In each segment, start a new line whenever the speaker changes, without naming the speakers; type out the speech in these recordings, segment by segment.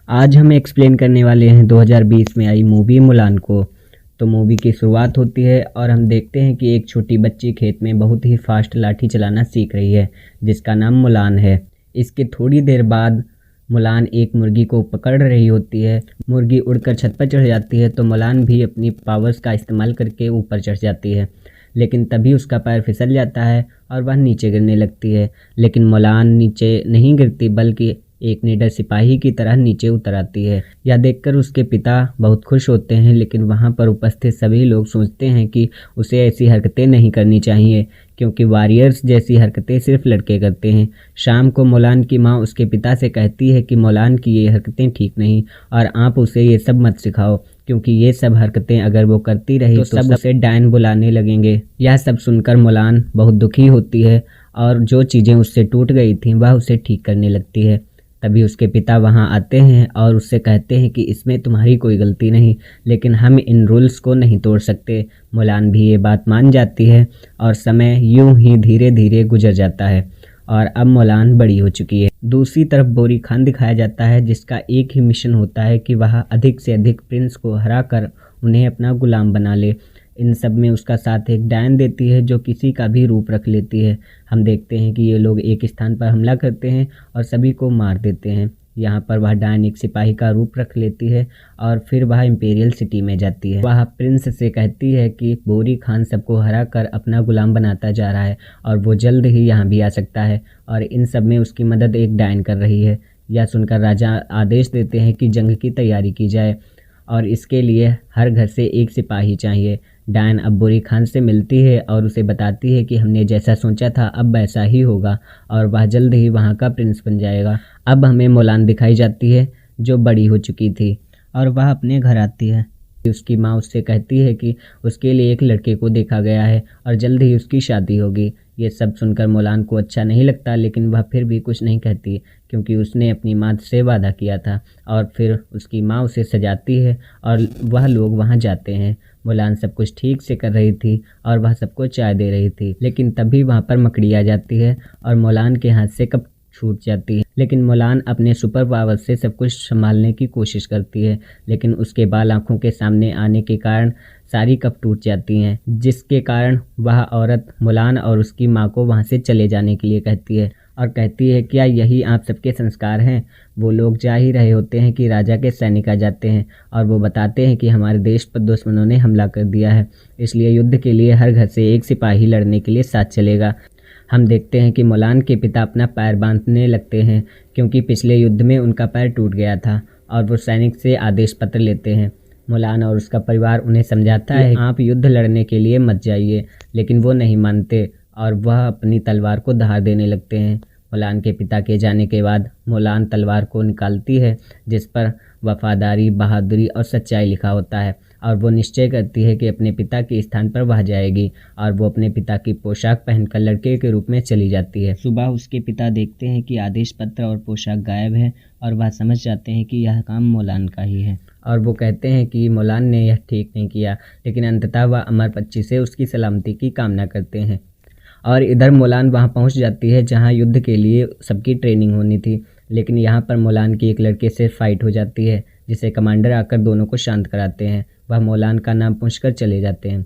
आज हम एक्सप्लेन करने वाले हैं 2020 में आई मूवी मुलान को। तो मूवी की शुरुआत होती है और हम देखते हैं कि एक छोटी बच्ची खेत में बहुत ही फास्ट लाठी चलाना सीख रही है, जिसका नाम मुलान है। इसके थोड़ी देर बाद मुलान एक मुर्गी को पकड़ रही होती है। मुर्गी उड़कर छत पर चढ़ जाती है तो मुलान भी अपनी पावर्स का इस्तेमाल करके ऊपर चढ़ जाती है, लेकिन तभी उसका पैर फिसल जाता है और वह नीचे गिरने लगती है। लेकिन मुलान नीचे नहीं गिरती बल्कि एक निडर सिपाही की तरह नीचे उतर आती है। यह देखकर उसके पिता बहुत खुश होते हैं, लेकिन वहां पर उपस्थित सभी लोग सोचते हैं कि उसे ऐसी हरकतें नहीं करनी चाहिए, क्योंकि वॉरियर्स जैसी हरकतें सिर्फ लड़के करते हैं। शाम को मुलान की माँ उसके पिता से कहती है कि मुलान की ये हरकतें ठीक नहीं और आप उसे ये सब मत सिखाओ, क्योंकि ये सब हरकतें अगर वो करती रही तो सब उसे डायन बुलाने लगेंगे। यह सब सुनकर मुलान बहुत दुखी होती है और जो चीज़ें उससे टूट गई थीं वह उसे ठीक करने लगती है। तभी उसके पिता वहां आते हैं और उससे कहते हैं कि इसमें तुम्हारी कोई गलती नहीं, लेकिन हम इन रूल्स को नहीं तोड़ सकते। मुलान भी ये बात मान जाती है और समय यूं ही धीरे धीरे गुजर जाता है और अब मुलान बड़ी हो चुकी है। दूसरी तरफ बोरी खान दिखाया जाता है, जिसका एक ही मिशन होता है कि वह अधिक से अधिक प्रिंस को हरा कर उन्हें अपना गुलाम बना ले। इन सब में उसका साथ एक डायन देती है जो किसी का भी रूप रख लेती है। हम देखते हैं कि ये लोग एक स्थान पर हमला करते हैं और सभी को मार देते हैं। यहाँ पर वह डायन एक सिपाही का रूप रख लेती है और फिर वह इंपीरियल सिटी में जाती है। वह प्रिंस से कहती है कि बोरी खान सबको हरा कर अपना गुलाम बनाता जा रहा है और वो जल्द ही यहाँ भी आ सकता है और इन सब में उसकी मदद एक डायन कर रही है। यह सुनकर राजा आदेश देते हैं कि जंग की तैयारी की जाए और इसके लिए हर घर से एक सिपाही चाहिए। डायन अब बोरी खान से मिलती है और उसे बताती है कि हमने जैसा सोचा था अब वैसा ही होगा और वह जल्द ही वहाँ का प्रिंस बन जाएगा। अब हमें मुलान दिखाई जाती है जो बड़ी हो चुकी थी और वह अपने घर आती है। उसकी माँ उससे कहती है कि उसके लिए एक लड़के को देखा गया है और जल्द ही उसकी शादी होगी। ये सब सुनकर मुलान को अच्छा नहीं लगता, लेकिन वह फिर भी कुछ नहीं कहती, क्योंकि उसने अपनी माँ से वादा किया था। और फिर उसकी माँ उसे सजाती है और वह लोग वहाँ जाते हैं। मुलान सब कुछ ठीक से कर रही थी और वह सबको चाय दे रही थी, लेकिन तभी वहाँ पर मकड़ी आ जाती है और मुलान के हाथ से कप छूट जाती है। लेकिन मुलान अपने सुपर पावर से सब कुछ संभालने की कोशिश करती है, लेकिन उसके बाल आंखों के सामने आने के कारण सारी कप टूट जाती हैं, जिसके कारण वह औरत मुलान और उसकी माँ को वहाँ से चले जाने के लिए कहती है और कहती है क्या यही आप सबके संस्कार हैं। वो लोग जा ही रहे होते हैं कि राजा के सैनिक आ जाते हैं और वो बताते हैं कि हमारे देश पर दुश्मनों ने हमला कर दिया है, इसलिए युद्ध के लिए हर घर से एक सिपाही लड़ने के लिए साथ चलेगा। हम देखते हैं कि मुलान के पिता अपना पैर बांधने लगते हैं, क्योंकि पिछले युद्ध में उनका पैर टूट गया था और वो सैनिक से आदेश पत्र लेते हैं। मुलान और उसका परिवार उन्हें समझाता है आप युद्ध लड़ने के लिए मत जाइए, लेकिन वो नहीं मानते और वह अपनी तलवार को धार देने लगते हैं। मुलान के पिता के जाने के बाद मुलान तलवार को निकालती है, जिस पर वफादारी, बहादुरी और सच्चाई लिखा होता है और वो निश्चय करती है कि अपने पिता के स्थान पर वह जाएगी और वो अपने पिता की पोशाक पहनकर लड़के के रूप में चली जाती है। सुबह उसके पिता देखते हैं कि आदेश पत्र और पोशाक गायब है और वह समझ जाते हैं कि यह काम मुलान का ही है और वो कहते हैं कि मुलान ने यह ठीक नहीं किया, लेकिन अंततः वह अमर पक्षी से उसकी सलामती की कामना करते हैं। और इधर मुलान वहाँ पहुँच जाती है जहाँ युद्ध के लिए सबकी ट्रेनिंग होनी थी, लेकिन यहाँ पर मुलान की एक लड़के से फाइट हो जाती है, जिसे कमांडर आकर दोनों को शांत कराते हैं। वह मुलान का नाम पूछकर चले जाते हैं।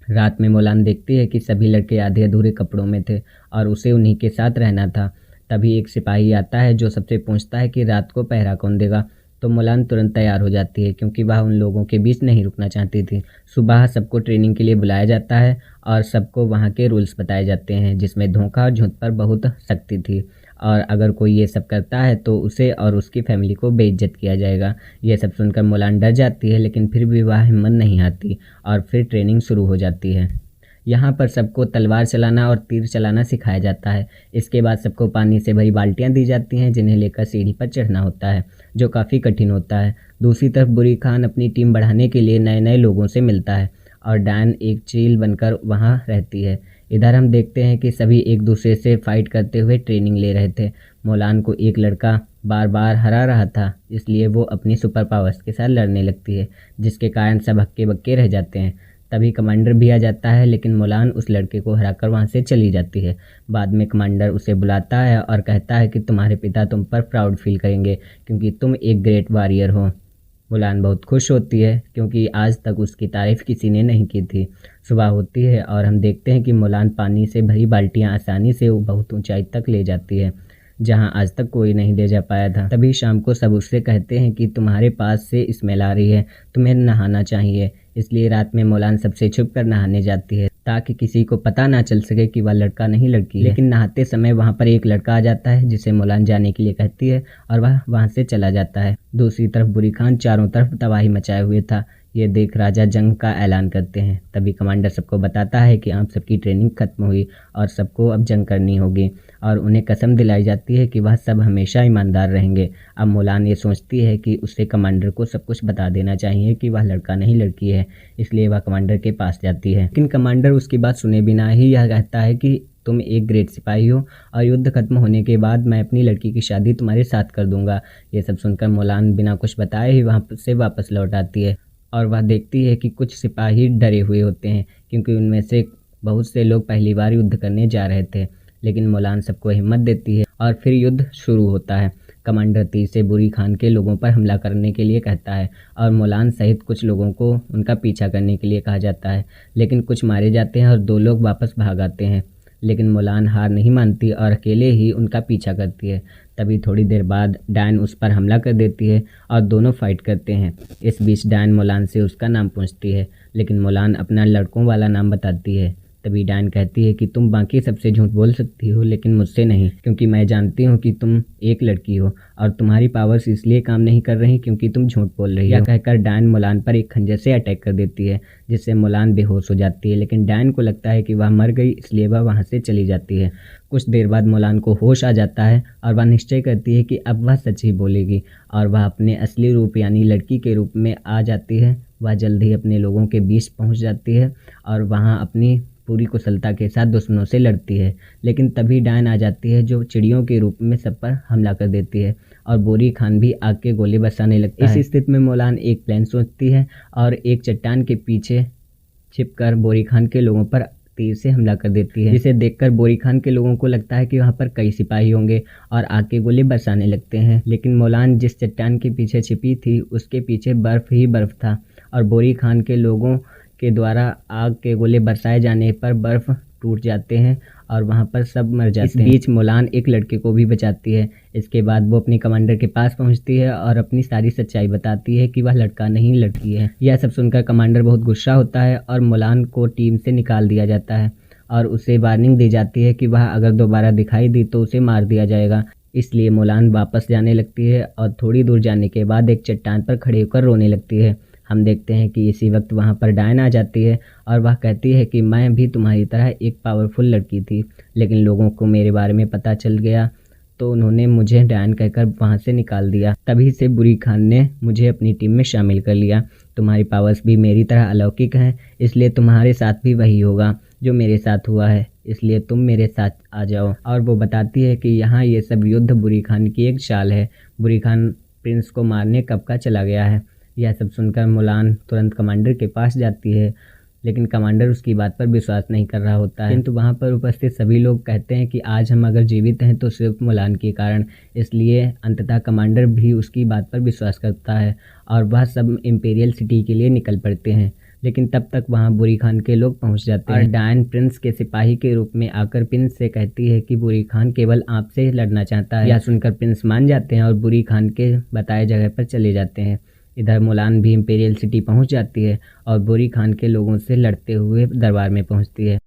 रात में मुलान देखती है कि सभी लड़के आधे अधूरे कपड़ों में थे और उसे उन्हीं के साथ रहना था। तभी एक सिपाही आता है जो सबसे पूछता है कि रात को पहरा कौन देगा। तो मुलान तुरंत तैयार हो जाती है, क्योंकि वह उन लोगों के बीच नहीं रुकना चाहती थी। सुबह सबको ट्रेनिंग के लिए बुलाया जाता है और सबको वहाँ के रूल्स बताए जाते हैं, जिसमें धोखा और झूठ पर बहुत सख्ती थी और अगर कोई ये सब करता है तो उसे और उसकी फैमिली को बेइज्जत किया जाएगा। ये सब सुनकर मुलान डर जाती है, लेकिन फिर भी वह हिम्मत नहीं हारती और फिर ट्रेनिंग शुरू हो जाती है। यहाँ पर सबको तलवार चलाना और तीर चलाना सिखाया जाता है। इसके बाद सबको पानी से भरी बाल्टियाँ दी जाती हैं, जिन्हें लेकर सीढ़ी पर चढ़ना होता है, जो काफ़ी कठिन होता है। दूसरी तरफ बुरी खान अपनी टीम बढ़ाने के लिए नए नए लोगों से मिलता है और डायन एक चील बनकर वहाँ रहती है। इधर हम देखते हैं कि सभी एक दूसरे से फाइट करते हुए ट्रेनिंग ले रहे थे। मुलान को एक लड़का बार बार हरा रहा था, इसलिए वो अपनी सुपर पावर्स के साथ लड़ने लगती है, जिसके कारण सब हक्के बक्के रह जाते हैं। तभी कमांडर भी आ जाता है, लेकिन मुलान उस लड़के को हराकर वहाँ से चली जाती है। बाद में कमांडर उसे बुलाता है और कहता है कि तुम्हारे पिता तुम पर प्राउड फील करेंगे क्योंकि तुम एक ग्रेट वॉरियर हो। मुलान बहुत खुश होती है क्योंकि आज तक उसकी तारीफ़ किसी ने नहीं की थी। सुबह होती है और हम देखते हैं कि मुलान पानी से भरी बाल्टियाँ आसानी से बहुत ऊंचाई तक ले जाती है, जहां आज तक कोई नहीं ले जा पाया था। तभी शाम को सब उससे कहते हैं कि तुम्हारे पास से स्मेल आ रही है, तुम्हें नहाना चाहिए। इसलिए रात में मुलान सबसे छुप कर नहाने जाती है ताकि किसी को पता ना चल सके कि वह लड़का नहीं लड़की है। लेकिन नहाते समय वहाँ पर एक लड़का आ जाता है जिसे मुलान जाने के लिए कहती है और वह वहाँ से चला जाता है। दूसरी तरफ बुरी खान चारों तरफ तबाही मचाए हुए था। ये देख राजा जंग का ऐलान करते हैं। तभी कमांडर सबको बताता है कि आप सबकी ट्रेनिंग खत्म हुई और सबको अब जंग करनी होगी, और उन्हें कसम दिलाई जाती है कि वह सब हमेशा ईमानदार रहेंगे। अब मुलान ये सोचती है कि उसे कमांडर को सब कुछ बता देना चाहिए कि वह लड़का नहीं लड़की है, इसलिए वह कमांडर के पास जाती है। लेकिन कमांडर उसकी बात सुने बिना ही यह कहता है कि तुम एक ग्रेट सिपाही हो और युद्ध खत्म होने के बाद मैं अपनी लड़की की शादी तुम्हारे साथ कर दूंगा। ये सब सुनकर मुलान बिना कुछ बताए ही वहाँ से वापस लौट आती है और वह देखती है कि कुछ सिपाही डरे हुए होते हैं क्योंकि उनमें से बहुत से लोग पहली बार युद्ध करने जा रहे थे। लेकिन मुलान सबको हिम्मत देती है और फिर युद्ध शुरू होता है। कमांडर तीर से बुरी खान के लोगों पर हमला करने के लिए कहता है और मुलान सहित कुछ लोगों को उनका पीछा करने के लिए कहा जाता है, लेकिन कुछ मारे जाते हैं और 2 लोग वापस भाग आते हैं। लेकिन मुलान हार नहीं मानती और अकेले ही उनका पीछा करती है। तभी थोड़ी देर बाद डैन उस पर हमला कर देती है और दोनों फाइट करते हैं। इस बीच डैन मुलान से उसका नाम पूछती है, लेकिन मुलान अपना लड़कों वाला नाम बताती है। तभी डैन कहती है कि तुम बाकी सबसे झूठ बोल सकती हो लेकिन मुझसे नहीं, क्योंकि मैं जानती हूँ कि तुम एक लड़की हो और तुम्हारी पावर्स इसलिए काम नहीं कर रही क्योंकि तुम झूठ बोल रही हो। यह कहकर डैन मुलान पर एक खंजर से अटैक कर देती है, जिससे मुलान बेहोश हो जाती है। लेकिन डैन को लगता है कि वह मर गई, इसलिए वह वहाँ से चली जाती है। कुछ देर बाद मुलान को होश आ जाता है और वह निश्चय करती है कि अब वह सच ही बोलेगी और वह अपने असली रूप यानी लड़की के रूप में आ जाती है। वह जल्द ही अपने लोगों के बीच पहुँच जाती है और वहाँ अपनी पूरी कुशलता के साथ दुश्मनों से लड़ती है। लेकिन तभी डैन आ जाती है जो चिड़ियों के रूप में सब पर हमला कर देती है और बोरी खान भी आग के गोले बरसाने लगता है। इस स्थिति में मुलान एक प्लान सोचती है और एक चट्टान के पीछे छिपकर बोरी खान के लोगों पर तीर से हमला कर देती है, जिसे देखकर बोरी खान के लोगों को लगता है कि वहाँ पर कई सिपाही होंगे और आग के गोले बरसाने लगते हैं। लेकिन मुलान जिस चट्टान के पीछे छिपी थी उसके पीछे बर्फ ही बर्फ था और बोरी खान के लोगों के द्वारा आग के गोले बरसाए जाने पर बर्फ टूट जाते हैं और वहाँ पर सब मर जाते हैं। इस बीच मुलान एक लड़के को भी बचाती है। इसके बाद वो अपने कमांडर के पास पहुँचती है और अपनी सारी सच्चाई बताती है कि वह लड़का नहीं लड़की है। यह सब सुनकर कमांडर बहुत गुस्सा होता है और मुलान को टीम से निकाल दिया जाता है और उसे वार्निंग दी जाती है कि वह अगर दोबारा दिखाई दी तो उसे मार दिया जाएगा। इसलिए मुलान वापस जाने लगती है और थोड़ी दूर जाने के बाद एक चट्टान पर खड़े होकर रोने लगती है। हम देखते हैं कि इसी वक्त वहाँ पर डैन आ जाती है और वह कहती है कि मैं भी तुम्हारी तरह एक पावरफुल लड़की थी, लेकिन लोगों को मेरे बारे में पता चल गया तो उन्होंने मुझे डैन कहकर वहाँ से निकाल दिया। तभी से बुरी खान ने मुझे अपनी टीम में शामिल कर लिया। तुम्हारी पावर्स भी मेरी तरह अलौकिक हैं, इसलिए तुम्हारे साथ भी वही होगा जो मेरे साथ हुआ है, इसलिए तुम मेरे साथ आ जाओ। और वो बताती है कि यहाँ ये सब युद्ध बुरी खान की एक चाल है। बुरी खान प्रिंस को मारने कब का चला गया है। यह सब सुनकर मुलान तुरंत कमांडर के पास जाती है, लेकिन कमांडर उसकी बात पर विश्वास नहीं कर रहा होता है। किंतु वहाँ पर उपस्थित सभी लोग कहते हैं कि आज हम अगर जीवित हैं तो सिर्फ मुलान के कारण, इसलिए अंततः कमांडर भी उसकी बात पर विश्वास करता है और वह सब इम्पीरियल सिटी के लिए निकल पड़ते हैं। लेकिन तब तक वहाँ बुरी खान के लोग पहुँच जाते हैं और डैन प्रिंस के सिपाही के रूप में आकर प्रिंस से कहती है कि बुरी खान केवल आपसे लड़ना चाहता है। यह सुनकर प्रिंस मान जाते हैं और बुरी खान के बताए जगह पर चले जाते हैं। इधर मुलान भी इम्पीरियल सिटी पहुंच जाती है और बुरी खान के लोगों से लड़ते हुए दरबार में पहुंचती है।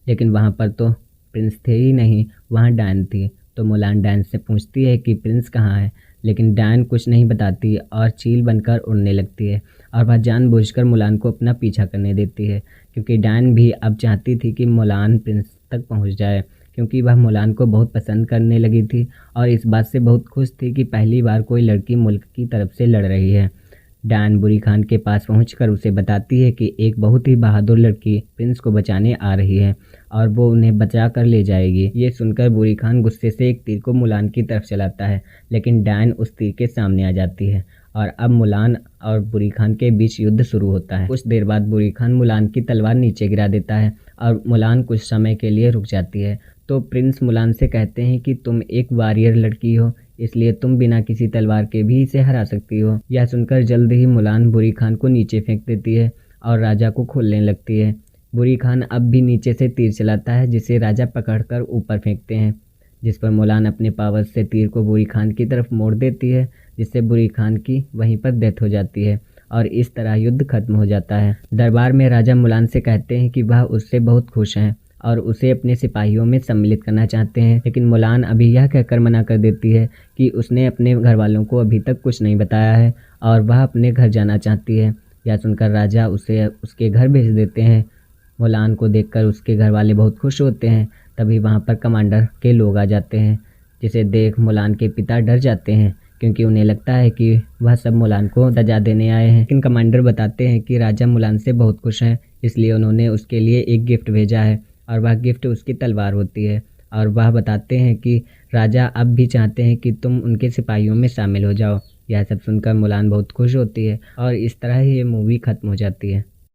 लेकिन वहां पर तो प्रिंस थे ही नहीं, वहां डैन थी। तो मुलान डैन से पूछती है कि प्रिंस कहाँ है, लेकिन डैन कुछ नहीं बताती और चील बनकर उड़ने लगती है और वह जानबूझकर मुलान को अपना पीछा करने देती है, क्योंकि डैन भी अब चाहती थी कि मुलान प्रिंस तक पहुँच जाए, क्योंकि वह मुलान को बहुत पसंद करने लगी थी और इस बात से बहुत खुश थी कि पहली बार कोई लड़की मुल्क की तरफ से लड़ रही है। डैन बुरी खान के पास पहुंचकर उसे बताती है कि एक बहुत ही बहादुर लड़की प्रिंस को बचाने आ रही है और वो उन्हें बचा कर ले जाएगी। ये सुनकर बुरी खान गुस्से से एक तीर को मुलान की तरफ चलाता है, लेकिन डैन उस तीर के सामने आ जाती है और अब मुलान और बुरी खान के बीच युद्ध शुरू होता है। कुछ देर बाद बुरी खान मुलान की तलवार नीचे गिरा देता है और मुलान कुछ समय के लिए रुक जाती है। तो प्रिंस मुलान से कहते हैं कि तुम एक वॉरियर लड़की हो, इसलिए तुम बिना किसी तलवार के भी इसे हरा सकती हो। यह सुनकर जल्द ही मुलान बुरी खान को नीचे फेंक देती है और राजा को खोलने लगती है। बुरी खान अब भी नीचे से तीर चलाता है, जिसे राजा पकड़कर ऊपर फेंकते हैं, जिस पर मुलान अपने पावर से तीर को बुरी खान की तरफ मोड़ देती है, जिससे बुरी खान की वहीं पर डेथ हो जाती है और इस तरह युद्ध खत्म हो जाता है। दरबार में राजा मुलान से कहते हैं कि वह उससे बहुत खुश हैं और उसे अपने सिपाहियों में सम्मिलित करना चाहते हैं, लेकिन मुलान अभी यह कहकर मना कर देती है कि उसने अपने घर वालों को अभी तक कुछ नहीं बताया है और वह अपने घर जाना चाहती है। यह सुनकर राजा उसे उसके घर भेज देते हैं। मुलान को देखकर उसके घर वाले बहुत खुश होते हैं। तभी वहाँ पर कमांडर के लोग आ जाते हैं, जिसे देख मुलान के पिता डर जाते हैं, क्योंकि उन्हें लगता है कि वह सब मुलान को सजा देने आए हैं। लेकिन कमांडर बताते हैं कि राजा मुलान से बहुत खुश हैं, इसलिए उन्होंने उसके लिए एक गिफ्ट भेजा है और वह गिफ्ट उसकी तलवार होती है। और वह बताते हैं कि राजा अब भी चाहते हैं कि तुम उनके सिपाहियों में शामिल हो जाओ। यह सब सुनकर मुलान बहुत खुश होती है और इस तरह ही ये मूवी खत्म हो जाती है।